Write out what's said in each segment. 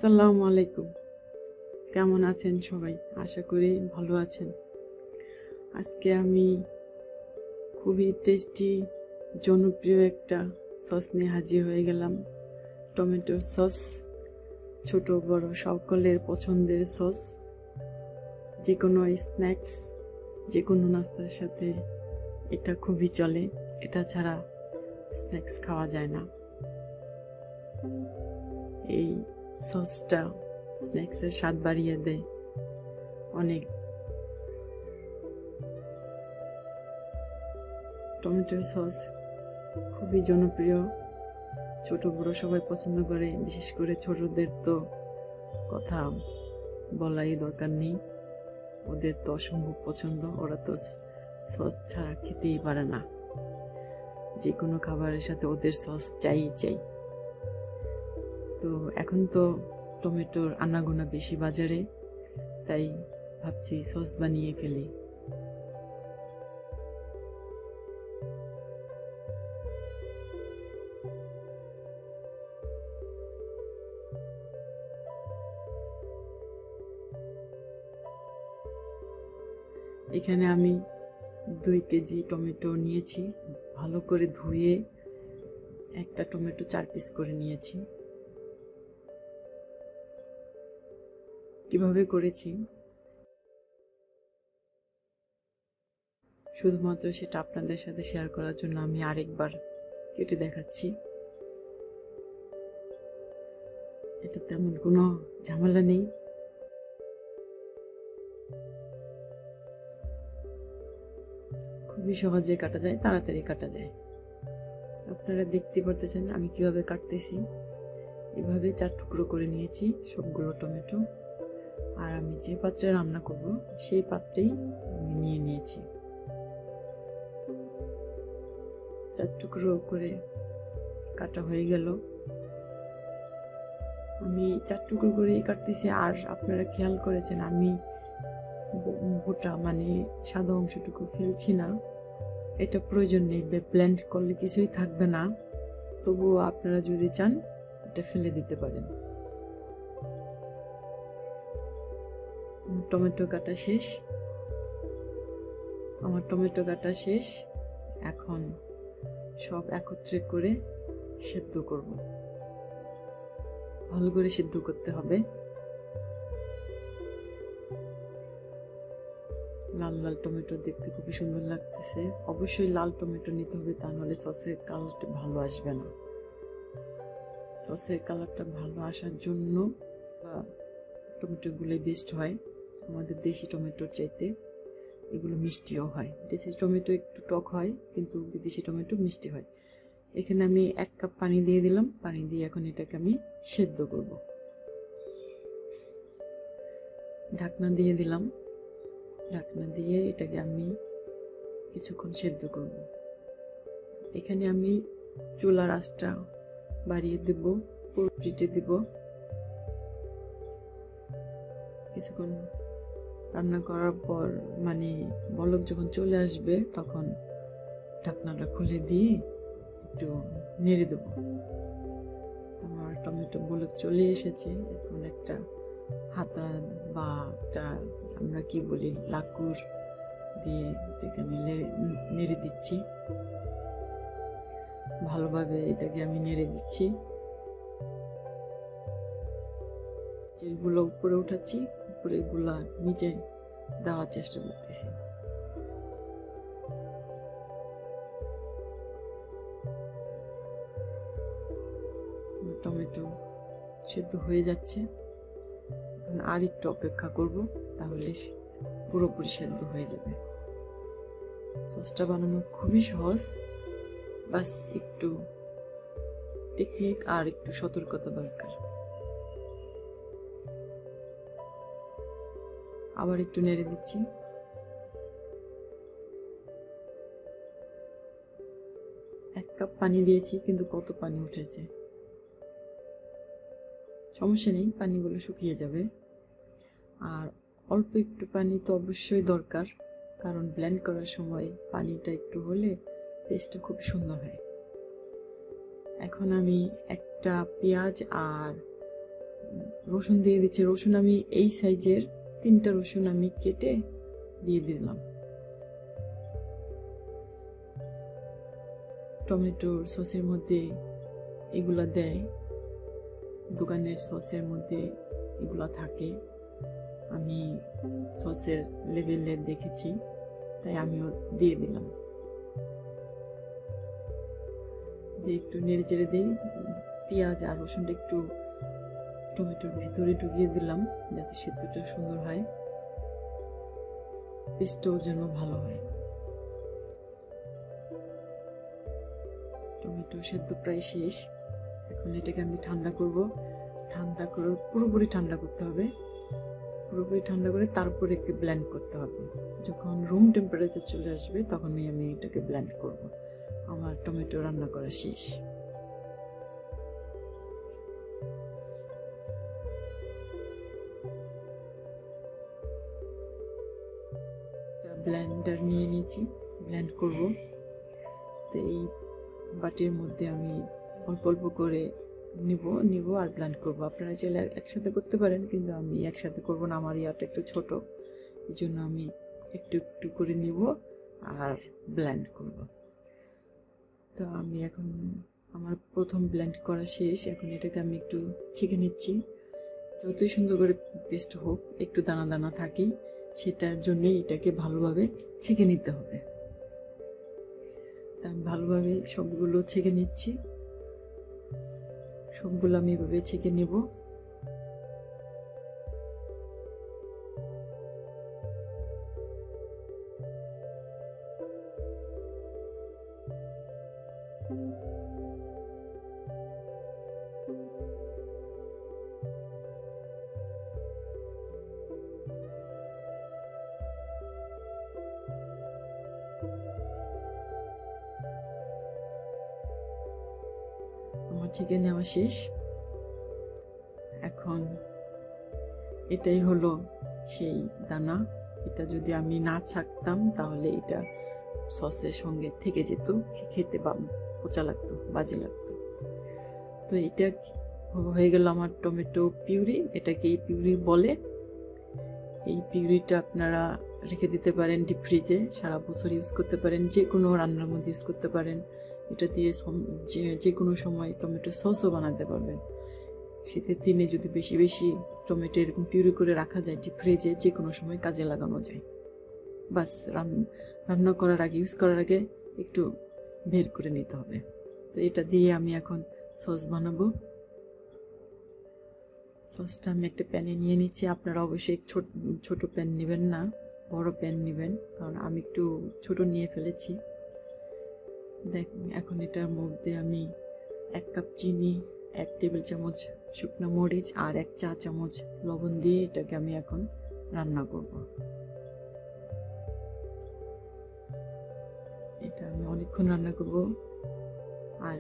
আসসালামু আলাইকুম। কেমন আছেন সবাই? আশা করি ভালো আছেন। আজকে আমি খুবই টেস্টি জনপ্রিয় একটা সস নিয়ে হাজির হয়ে গেলাম। টমেটোর সস, ছোট বড় সকলের পছন্দের সস। যে কোনো স্ন্যাক্স, যে কোনো নাস্তার সাথে এটা খুবই চলে। এটা ছাড়া স্ন্যাক্স খাওয়া যায় না। এই সসটা স্ন্যাক্সের স্বাদ বাড়িয়ে দেয় অনেক। টমেটোর সস খুবই জনপ্রিয়, ছোট বড় সবাই পছন্দ করে। বিশেষ করে ছোটদের তো কথা বলাই দরকার নেই, ওদের তো অসম্ভব পছন্দ। ওরা তো সস ছাড়া খেতেই পারে না, যে কোনো খাবারের সাথে ওদের সস চাই। তো এখন তো টমেটোর আনাগোনা বেশি বাজারে, তাই ভাবছি সস বানিয়ে ফেলি। এখানে আমি 2 কেজি টমেটো নিয়েছি। ভালো করে ধুয়ে একটা টমেটো 4 পিস করে নিয়েছি। কিভাবে করেছি শুধুমাত্র সেটা আপনাদের সাথে শেয়ার করার জন্য আমি আরেকবার কেটে দেখাচ্ছি। এটা তেমন কোনো ঝামেলা নেই, খুবই সহজে কাটা যায়, তাড়াতাড়ি কাটা যায়। আপনারা দেখতে পারতেছেন আমি কিভাবে কাটতেছি। এভাবে 4 টুকরো করে নিয়েছি সবগুলো টমেটো। আর আমি যে পাত্রে রান্না করব সেই পাত্রেই আমি নিয়ে নিয়েছি। 4 টুকরো করে কাটা হয়ে গেল। আমি 4 টুকরো করেই কাটতেছি। আর আপনারা খেয়াল করেছেন আমি বোটা মানে সাদা অংশটুকু ফেলছি না, এটা প্রয়োজন নেই। ব্লেন্ড করলে কিছুই থাকবে না, তবুও আপনারা যদি চান এটা ফেলে দিতে পারেন। টমেটো কাটা শেষ, আমার টমেটো কাটা শেষ। এখন সব একত্রে করে সেদ্ধ করব। ভালো করে সিদ্ধ করতে হবে। লাল লাল টমেটো দেখতে খুবই সুন্দর লাগতেছে। অবশ্যই লাল টমেটো নিতে হবে, তা নাহলে সসের কালারটা ভালো আসবে না। সসের কালারটা ভালো আসার জন্য টমেটোগুলো বেস্ট হয় আমাদের দেশি টমেটোর চাইতে। এগুলো মিষ্টিও হয়। দেশি টমেটো একটু টক হয়, কিন্তু বিদেশি টমেটো মিষ্টি হয়। এখানে আমি 1 কাপ পানি দিয়ে দিলাম। পানি দিয়ে এখন এটাকে আমি সেদ্ধ করব। ঢাকনা দিয়ে দিলাম। ঢাকনা দিয়ে এটাকে আমি কিছুক্ষণ সেদ্ধ করব। এখানে আমি চুলার আঁচটা বাড়িয়ে দেব, পুরো হিটে দেব। কিছুক্ষণ রান্না করার পর মানে বলক যখন চলে আসবে তখন ঢাকনাটা খুলে দিয়ে একটু নেড়ে দেব। আমার টমেটো বলক চলে এসেছে। এখন একটা হাতা বা একটা আমরা কি বলি লাকুর দিয়ে এটাকে আমি নেড়ে দিচ্ছি। ভালোভাবে এটাকে আমি নেড়ে দিচ্ছি। যেগুলো উপরে উঠাচ্ছি, উপরে গুলা নিচে দেওয়ার চেষ্টা করতেছি। টমেটো সেদ্ধ হয়ে যাচ্ছে। আর একটু অপেক্ষা করব, তাহলে পুরোপুরি সেদ্ধ হয়ে যাবে। সসটা বানানো খুবই সহজ, বাস একটু টেকনিক আর একটু সতর্কতা দরকার। আবার একটু নেড়ে দিচ্ছি। এক কাপ পানি দিয়েছি, কিন্তু কত পানি উঠেছে। সমস্যা নেই, পানিগুলো শুকিয়ে যাবে। আর অল্প একটু পানি তো অবশ্যই দরকার, কারণ ব্লেন্ড করার সময় পানিটা একটু হলে টেস্টটা খুব সুন্দর হয়। এখন আমি একটা পেঁয়াজ আর রসুন দিয়ে দিচ্ছি। রসুন আমি এই সাইজের 3টা রসুন আমি কেটে দিয়ে দিলাম। টমেটোর সসের মধ্যে এগুলা দেয়, দোকানের সসের মধ্যে এগুলা থাকে। আমি সসের লেভেলে দেখেছি, তাই আমিও দিয়ে দিলাম। দিয়ে একটু নেড়ে চেড়ে দিই। পেঁয়াজ আর রসুনটা একটু টমেটোর ভিতরে ঢুকিয়ে দিলাম যাতে সেদ্ধটা সুন্দর হয়, পেস্টটাও যেন ভালো হয়। টমেটো সেদ্ধ প্রায় শেষ। এখন এটাকে আমি ঠান্ডা করব। ঠান্ডা করে পুরোপুরি ঠান্ডা করতে হবে। পুরোপুরি ঠান্ডা করে তারপরে একে ব্লেন্ড করতে হবে। যখন রুম টেম্পারেচার চলে আসবে তখনই আমি এটাকে ব্লেন্ড করব। আমার টমেটো রান্না করা শেষ। ব্লেন্ডার নিয়ে নিয়েছি, ব্লেন্ড করব। তো এই বাটির মধ্যে আমি অল্প অল্প করে নিব আর ব্লেন্ড করব। আপনারা চাইলে একসাথে করতে পারেন, কিন্তু আমি একসাথে করব না, আমার ইয়াটা একটু ছোট, এই জন্য আমি একটু একটু করে নিব আর ব্লেন্ড করব। তো আমি এখন আমার প্রথম ব্লেন্ড করা শেষ। এখন এটাকে আমি একটু ছেঁকে নিচ্ছি। যতই সুন্দর করে পেস্ট হোক, একটু দানা দানা থাকি, সেটার জন্য এটাকে ভালোভাবে ছেঁকে নিতে হবে। তা আমি ভালোভাবে সবগুলো ছেঁকে নিচ্ছি। সবগুলো আমি এভাবে ছেঁকে নেব। আমার ছেঁকে নেওয়া শেষ। এখন এটাই হলো সেই দানা। এটা যদি আমি না ছাকতাম তাহলে এটা সসের সঙ্গে থেকে যেত, খেতে পচা লাগতো, বাজে লাগতো। তো এটা হয়ে গেল আমার টমেটো পিউরি। এটাকে এই পিউরি বলে। এই পিউরিটা আপনারা রেখে দিতে পারেন ডিপ ফ্রিজে, সারা বছর ইউজ করতে পারেন, যে কোনো রান্নার মধ্যে ইউজ করতে পারেন। এটা দিয়ে যে কোনো সময় টমেটো সসও বানাতে পারবেন। শীতের দিনে যদি বেশি বেশি টমেটো এরকম পিউরি করে রাখা যায় ডিপ ফ্রিজে, যে কোনো সময় কাজে লাগানো যায়। বাস রান্না করার আগে, ইউজ করার আগে একটু বের করে নিতে হবে। তো এটা দিয়ে আমি এখন সস বানাবো। সসটা আমি একটা প্যানে নিয়ে নিচ্ছি। আপনারা অবশ্যই ছোট প্যান নেবেন না, বড় প্যান নেবেন, কারণ আমি একটু ছোট নিয়ে ফেলেছি। দেখুন, এখন এটার মধ্যে আমি 1 কাপ চিনি, 1 টেবিল চামচ শুকনো মরিচ আর 1 চা চামচ লবণ দিয়ে এটাকে আমি এখন রান্না করব। এটা আমি অনেকক্ষণ রান্না করব। আর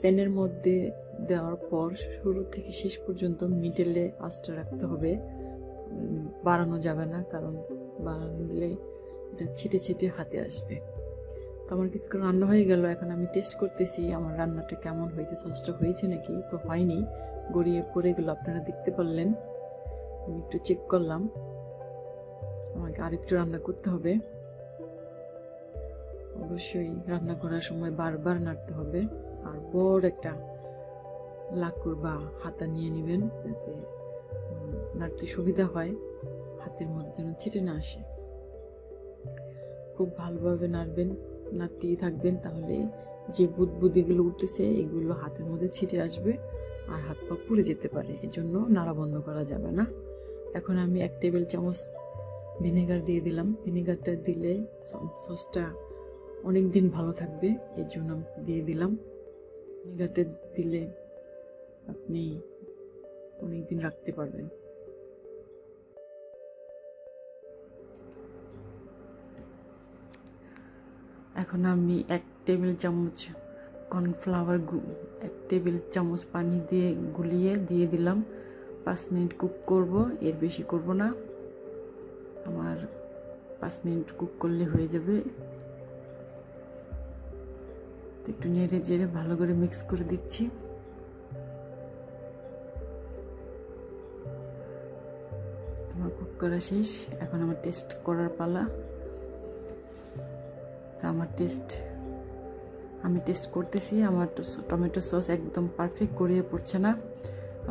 প্যানের মধ্যে দেওয়ার পর শুরু থেকে শেষ পর্যন্ত মিডলে আঁচটা রাখতে হবে, বাড়ানো যাবে না, কারণ বাড়ালে এটা ছিটে ছিটে হাতে আসবে। তো আমার কিছুক্ষণ রান্না হয়ে গেল। এখন আমি টেস্ট করতেছি আমার রান্নাটা কেমন হয়েছে, সসটা হয়েছে নাকি। তো হয়নি, গড়িয়ে পড়ে গেল, আপনারা দেখতে পারলেন। আমি একটু চেক করলাম, আমাকে আরেকটু রান্না করতে হবে। অবশ্যই রান্না করার সময় বারবার নাড়তে হবে। আর বড় একটা লাকুর বা হাতা নিয়ে নেবেন, যাতে নাড়তে সুবিধা হয়, হাতের মধ্যে যেন ছিটে না আসে। খুব ভালোভাবে নাড়বেন, নাড়তেই থাকবেন, তাহলে যে বুদবুদিগুলো উঠতেছে এগুলো হাতের মধ্যে ছিটে আসবে আর হাত পা পুড়ে যেতে পারে, এজন্য নাড়া বন্ধ করা যাবে না। এখন আমি 1 টেবিল চামচ ভিনেগার দিয়ে দিলাম। ভিনেগারটা দিলে সসটা অনেক দিন ভালো থাকবে, এর জন্য দিয়ে দিলাম। ভিনেগারটা দিলে আপনি অনেক দিন রাখতে পারবেন। এখন আমি 1 টেবিল চামচ কর্নফ্লাওয়ার 1 টেবিল চামচ পানি দিয়ে গুলিয়ে দিয়ে দিলাম। 5 মিনিট কুক করব, এর বেশি করব না। আমার 5 মিনিট কুক করলে হয়ে যাবে। একটু নেড়ে চেড়ে ভালো করে মিক্স করে দিচ্ছি। করা শেষ, এখন আমার টেস্ট করার পালা। তা আমি টেস্ট করতেছি। আমার টমেটো সস একদম পারফেক্ট গড়িয়ে পড়ছে না,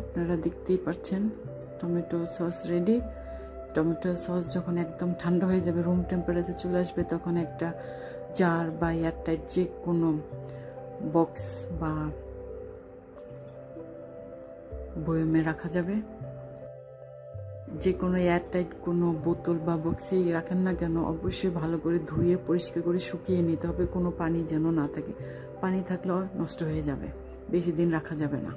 আপনারা দেখতেই পাচ্ছেন। Tomato sauce ready. Tomato sauce যখন একদম ঠান্ডা হয়ে যাবে, রুম টেম্পারেচার চলে আসবে, তখন একটা জার বা এয়ারটাইট যে কোনো বক্স বা বয়মে রাখা যাবে। যে কোনো এয়ারটাইট কোনো বোতল বা বক্সেই রাখেন না কেন, অবশ্যই ভালো করে ধুয়ে পরিষ্কার করে শুকিয়ে নিতে হবে, কোনো পানি যেন না থাকে। পানি থাকলেও নষ্ট হয়ে যাবে, বেশি দিন রাখা যাবে না।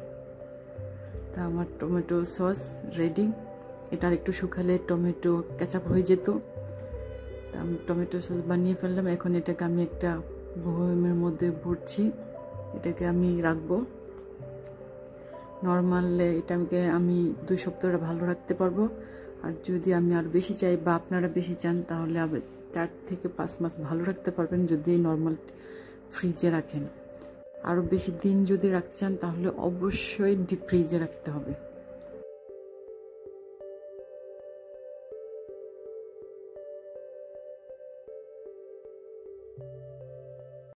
তা আমার টমেটো সস রেডি। এটা আর একটু শুকালে টমেটো কেচাপ হয়ে যেত। তা আমি টমেটো সস বানিয়ে ফেললাম। এখন এটাকে আমি একটা বয়মের মধ্যে ভরছি, এটাকে আমি রাখবো। নর্মালে এটাকে আমি 2 সপ্তাহ ভালো রাখতে পারবো। আর যদি আমি আর বেশি চাই বা আপনারা বেশি চান, তাহলে আবার 4 থেকে 5 মাস ভালো রাখতে পারবেন যদি নর্মাল ফ্রিজে রাখেন। আরও বেশি দিন যদি রাখতে চান, তাহলে অবশ্যই ডিপ ফ্রিজে রাখতে হবে।